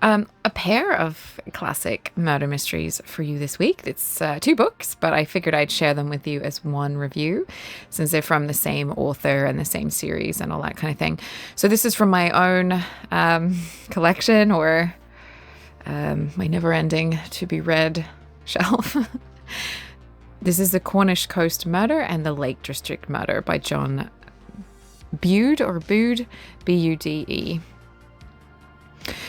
A pair of classic murder mysteries for you this week. It's two books, but I figured I'd share them with you as one review since they're from the same author and the same series and all that kind of thing. So this is from my own collection or my never-ending to-be-read shelf. This is the Cornish Coast Murder and the Lake District Murder by John Bude or Bude, B-U-D-E.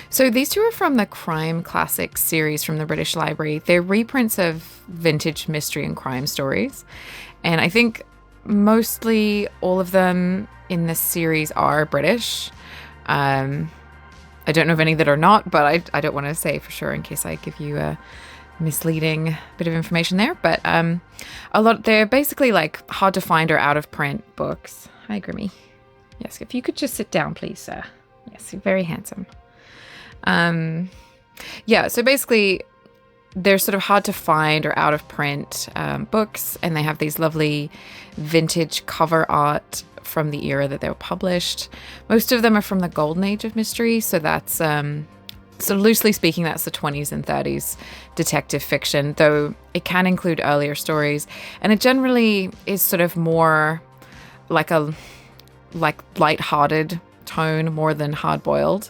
So these two are from the Crime Classics series from the British Library. They're reprints of vintage mystery and crime stories. And I think mostly all of them in this series are British. I don't know of any that are not, but I don't want to say for sure in case I give you a misleading bit of information there. But they're basically like hard to find or out of print books. Hi, Grimmy. Yes, if you could just sit down, please, sir. Yes, you're very handsome. So basically they're sort of hard to find or out of print books, and they have these lovely vintage cover art from the era that they were published. Most of them are from the golden age of mystery, so that's so loosely speaking that's the 20s and 30s detective fiction, though it can include earlier stories, and it generally is sort of more like light-hearted tone more than hard-boiled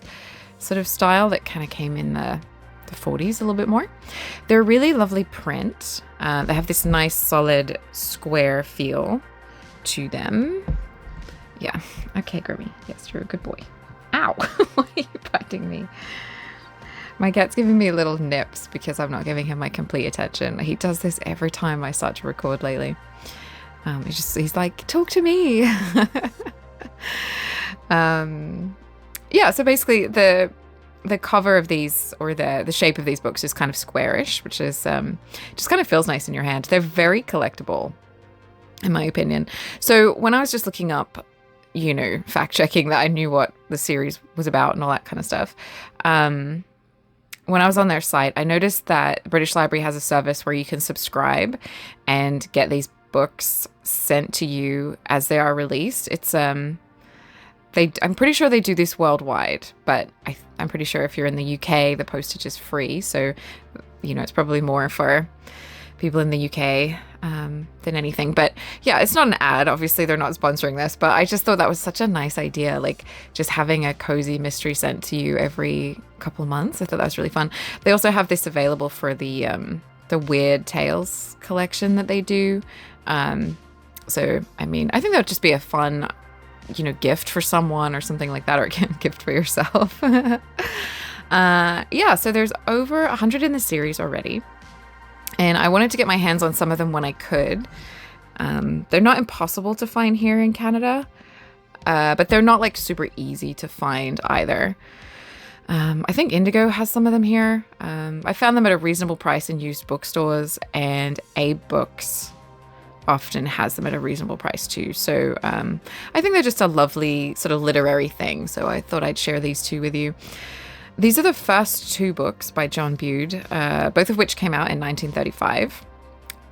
sort of style that kind of came in the 40s a little bit more. They're a really lovely print. They have this nice solid square feel to them. Yeah. Okay, Grimmy. Yes, you're a good boy. Ow. Why are you biting me? My cat's giving me little nips because I'm not giving him my complete attention. He does this every time I start to record lately. He's like, talk to me. So basically the cover of these, or the shape of these books, is kind of squarish, which is just kind of feels nice in your hand. They're very collectible, in my opinion. So when I was just looking up, fact checking that I knew what the series was about and all that kind of stuff, when I was on their site, I noticed that the British Library has a service where you can subscribe and get these books sent to you as they are released. It's I'm pretty sure they do this worldwide, but I'm pretty sure if you're in the UK, the postage is free. So, it's probably more for people in the UK than anything. But yeah, it's not an ad. Obviously, they're not sponsoring this, but I just thought that was such a nice idea. Like just having a cozy mystery sent to you every couple of months. I thought that was really fun. They also have this available for the Weird Tales collection that they do. So, I think that would just be a fun gift for someone or something like that, or a gift for yourself. So there's over 100 in the series already, and I wanted to get my hands on some of them when I could. They're not impossible to find here in Canada, but they're not like super easy to find either. I think Indigo has some of them here. I found them at a reasonable price in used bookstores, and AbeBooks often has them at a reasonable price too. So I think they're just a lovely sort of literary thing. So I thought I'd share these two with you. These are the first two books by John Bude, both of which came out in 1935.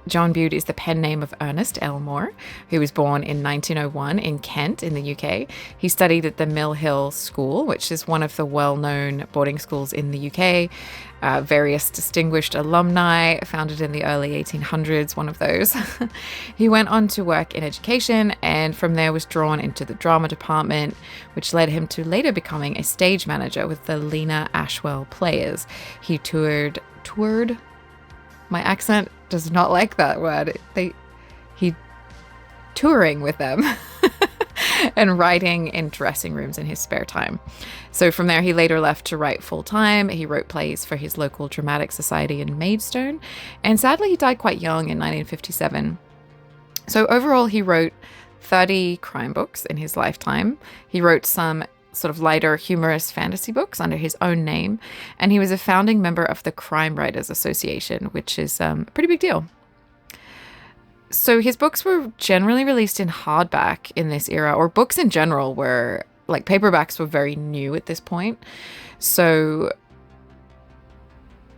John Bude is the pen name of Ernest Elmore, who was born in 1901 in Kent in the UK. He studied at the Mill Hill School, which is one of the well-known boarding schools in the UK. Various distinguished alumni founded in the early 1800s, one of those. He went on to work in education, and from there was drawn into the drama department, which led him to later becoming a stage manager with the Lena Ashwell Players. He toured. My accent does not like that word. He touring with them and writing in dressing rooms in his spare time. So from there, he later left to write full time. He wrote plays for his local dramatic society in Maidstone, and sadly, he died quite young in 1957. So overall, he wrote 30 crime books in his lifetime. He wrote some sort of lighter, humorous fantasy books under his own name, and he was a founding member of the Crime Writers Association, which is a pretty big deal. So his books were generally released in hardback in this era, or books in general were, like, paperbacks were very new at this point. So,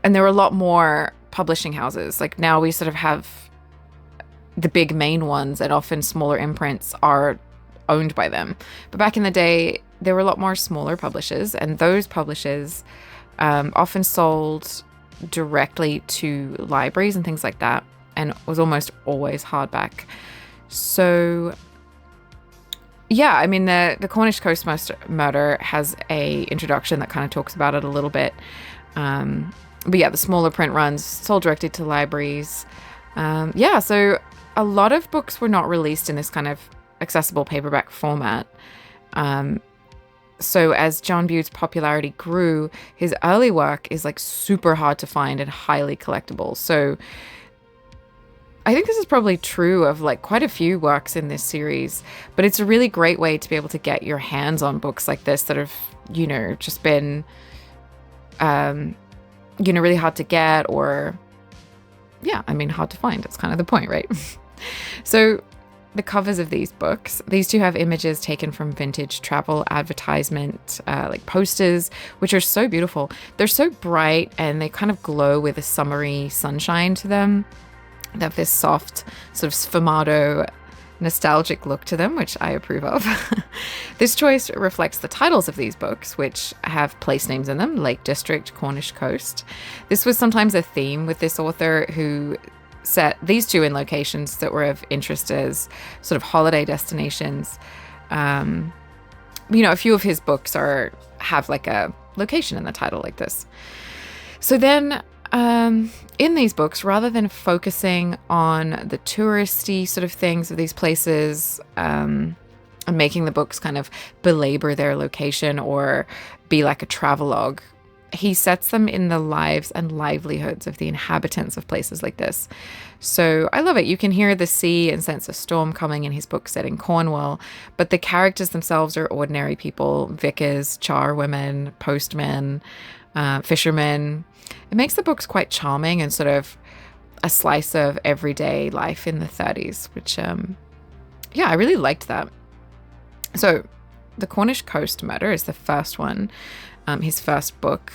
and there were a lot more publishing houses. Like now we sort of have the big main ones, and often smaller imprints are owned by them. But back in the day, there were a lot more smaller publishers, and those publishers often sold directly to libraries and things like that, and was almost always hardback. So yeah, I mean, the Cornish Coast Murder has a introduction that kind of talks about it a little bit. But yeah, the smaller print runs sold directly to libraries. So a lot of books were not released in this kind of accessible paperback format. So as John Bude's popularity grew, his early work is like super hard to find and highly collectible. So I think this is probably true of like quite a few works in this series, but it's a really great way to be able to get your hands on books like this that have, just been, really hard to get, or hard to find. That's kind of the point, right? So the covers of these books, these two have images taken from vintage travel advertisement, like posters, which are so beautiful. They're so bright and they kind of glow with a summery sunshine to them. They have this soft sort of sfumato nostalgic look to them, which I approve of. This choice reflects the titles of these books, which have place names in them: Lake District, Cornish Coast. This was sometimes a theme with this author, who set these two in locations that were of interest as sort of holiday destinations. A few of his books have like a location in the title like this. So then in these books, rather than focusing on the touristy sort of things of these places, and making the books kind of belabor their location or be like a travelogue, he sets them in the lives and livelihoods of the inhabitants of places like this. So I love it. You can hear the sea and sense a storm coming in his book set in Cornwall, but the characters themselves are ordinary people: vicars, charwomen, postmen, fishermen. It makes the books quite charming and sort of a slice of everyday life in the 30s, which, I really liked that. So the Cornish Coast Murder is the first one, his first book.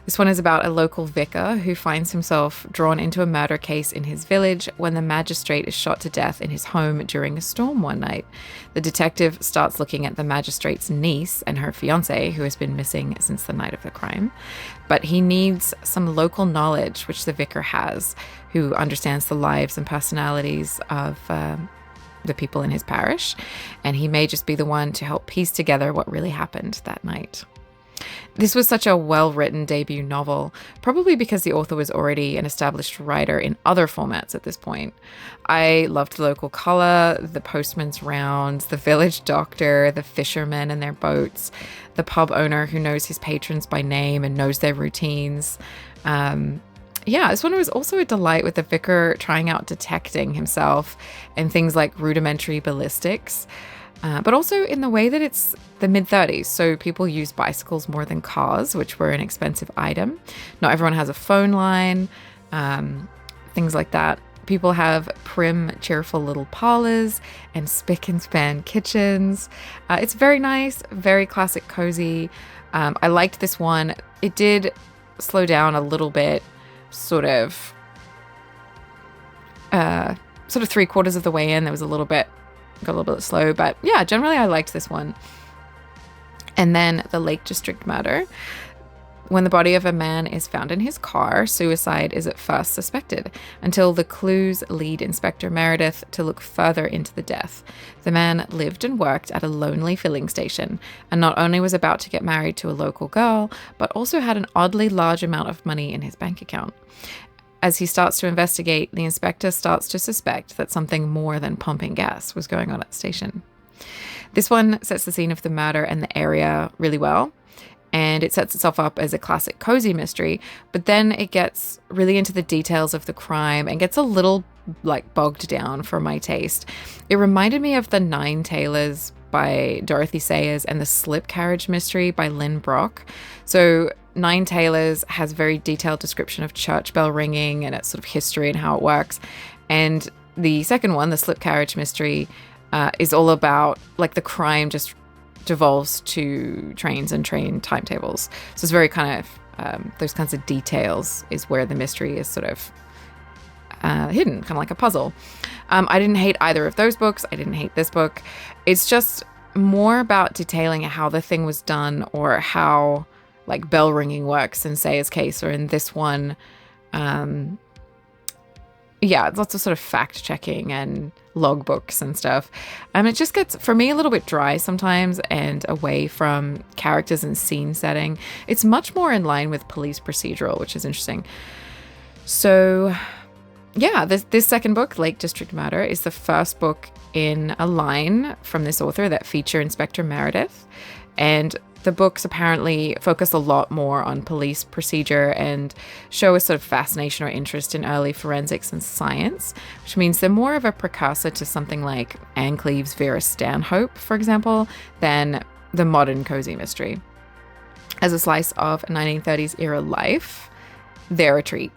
This one is about a local vicar who finds himself drawn into a murder case in his village when the magistrate is shot to death in his home during a storm one night. The detective starts looking at the magistrate's niece and her fiancé, who has been missing since the night of the crime. But he needs some local knowledge, which the vicar has, who understands the lives and personalities of the people in his parish. And he may just be the one to help piece together what really happened that night. This was such a well-written debut novel, probably because the author was already an established writer in other formats at this point. I loved the local colour, the postman's rounds, the village doctor, the fishermen and their boats, the pub owner who knows his patrons by name and knows their routines. This one was also a delight, with the vicar trying out detecting himself and things like rudimentary ballistics. But also in the way that it's the mid-30s, so people use bicycles more than cars, which were an expensive item. Not everyone has a phone line, things like that. People have prim, cheerful little parlors and spick and span kitchens. It's very nice, very classic, cozy. I liked this one. It did slow down a little bit, sort of 3/4 of the way in. There was got a little bit slow, but yeah, generally I liked this one. And then the Lake District Murder. When the body of a man is found in his car, suicide is at first suspected, until the clues lead Inspector Meredith to look further into the death. The man lived and worked at a lonely filling station, and not only was about to get married to a local girl, but also had an oddly large amount of money in his bank account. As he starts to investigate, the inspector starts to suspect that something more than pumping gas was going on at the station. This one sets the scene of the murder and the area really well, and it sets itself up as a classic cozy mystery, but then it gets really into the details of the crime and gets a little bogged down for my taste. It reminded me of The Nine Tailors by Dorothy Sayers and The Slip Carriage Mystery by Lynn Brock. So Nine Tailors has very detailed description of church bell ringing and its sort of history and how it works. And the second one, The Slip Carriage Mystery, is all about the crime just devolves to trains and train timetables. So it's very kind of those kinds of details is where the mystery is sort of hidden, kind of like a puzzle. I didn't hate either of those books. I didn't hate this book. It's just more about detailing how the thing was done, or how like bell ringing works in Sayer's case, or in this one, lots of sort of fact checking and logbooks and stuff. It just gets, for me, a little bit dry sometimes and away from characters and scene setting. It's much more in line with police procedural, which is interesting. So yeah, this second book, Lake District Murder, is the first book in a line from this author that feature Inspector Meredith. And the books apparently focus a lot more on police procedure and show a sort of fascination or interest in early forensics and science, which means they're more of a precursor to something like Anne Cleeve's Vera Stanhope, for example, than the modern cozy mystery. As a slice of 1930s era life, they're a treat.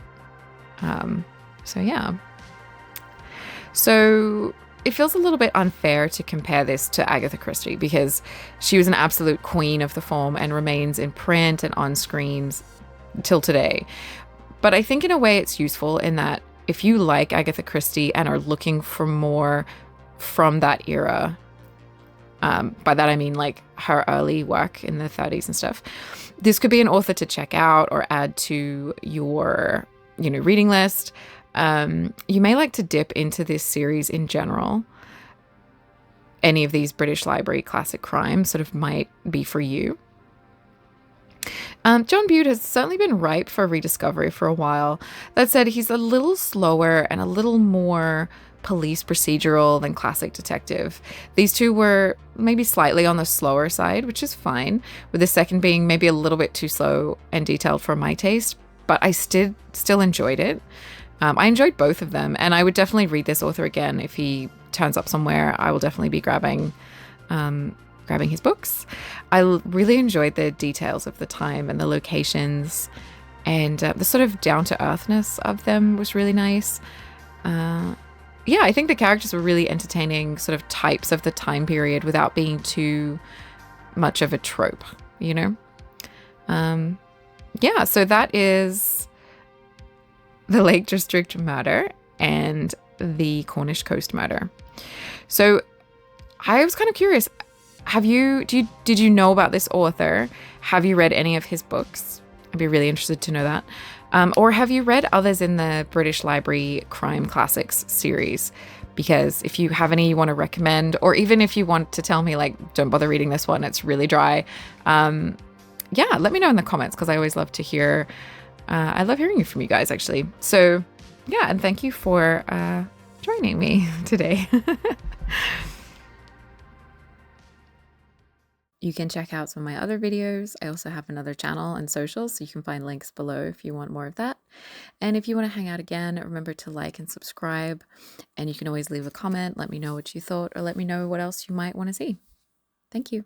So it feels a little bit unfair to compare this to Agatha Christie, because she was an absolute queen of the form and remains in print and on screens till today. But I think in a way it's useful in that if you like Agatha Christie and are looking for more from that era, by that I mean like her early work in the 30s and stuff, this could be an author to check out or add to your, reading list. You may like to dip into this series in general. Any of these British Library classic crimes sort of might be for you. John Bude has certainly been ripe for rediscovery for a while. That said, he's a little slower and a little more police procedural than classic detective. These two were maybe slightly on the slower side, which is fine, with the second being maybe a little bit too slow and detailed for my taste, but I still enjoyed it. I enjoyed both of them, and I would definitely read this author again if he turns up somewhere. I will definitely be grabbing his books. I really enjoyed the details of the time and the locations, and the sort of down-to-earthness of them was really nice. I think the characters were really entertaining sort of types of the time period without being too much of a trope, so that is the Lake District Murder and the Cornish Coast Murder. So I was kind of curious, did you know about this author? Have you read any of his books? I'd be really interested to know that. Or have you read others in the British Library Crime Classics series? Because if you have any you want to recommend, or even if you want to tell me, like, don't bother reading this one, it's really dry. Let me know in the comments, because I always love to hear. I love hearing from you guys, actually. So, and thank you for joining me today. You can check out some of my other videos. I also have another channel and socials, so you can find links below if you want more of that. And if you want to hang out again, remember to like and subscribe. And you can always leave a comment, let me know what you thought, or let me know what else you might want to see. Thank you.